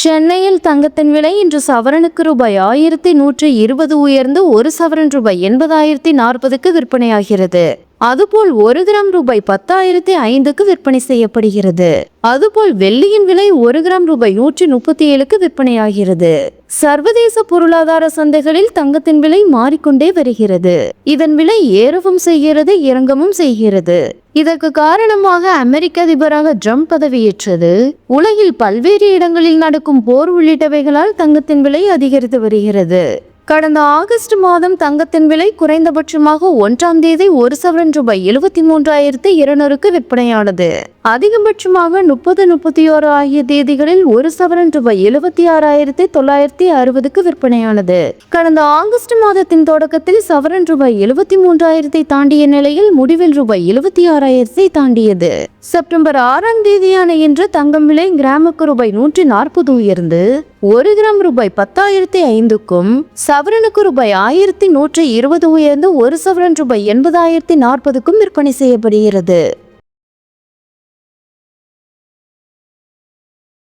சென்னையில் தங்கத்தின் விலை இன்று சவரனுக்கு ரூபாய் 1120 உயர்ந்து ஒரு சவரன் ரூபாய் 80,040க்கு விற்பனையாகிறது. அதுபோல் 1 கிராம் ரூபாய் 10,005க்கு விற்பனை செய்யப்படுகிறது. அதுபோல் வெள்ளியின் விலை 1 கிராம் ரூபாய் 137க்கு விற்பனையாகிறது. சர்வதேச பொருளாதார சந்தைகளில் தங்கத்தின் விலை மாறிக்கொண்டே வருகிறது. இதன் விலை ஏறவும் செய்கிறது, இறங்கவும் செய்கிறது. இதற்கு காரணமாக அமெரிக்க அதிபராக ட்ரம்ப் பதவியேற்றது, உலகில் பல்வேறு இடங்களில் நடக்கும் போர் உள்ளிட்டவைகளால் தங்கத்தின் விலை அதிகரித்து வருகிறது. கடந்த ஆகஸ்ட் மாதம் தங்கத்தின் விலை குறைந்தபட்சமாக 1ஆம் தேதி ஒரு சவரன் ரூபாய் 73,200க்கு விற்பனையானது. அதிகபட்சமாக 30, 31 ஆகிய தேதிகளில் ஒரு சவரன் ரூபாய் 76,960க்கு விற்பனையானது. கடந்த ஆகஸ்ட் மாதத்தின் தொடக்கத்தில் சவரன் ரூபாய் 73,000 தாண்டிய நிலையில் முடிவில் ரூபாய் 76,000 தாண்டியது. செப்டம்பர் 6ஆம் தேதியான இன்று தங்கம் விலை கிராமுக்கு ரூபாய் 140 உயர்ந்து 1 கிராம் ரூபாய் 10,005க்கும் சவரனுக்கு ரூபாய் 1,120 உயர்ந்து ஒரு சவரன் ரூபாய் 80,040க்கும் விற்பனை செய்யப்படுகிறது.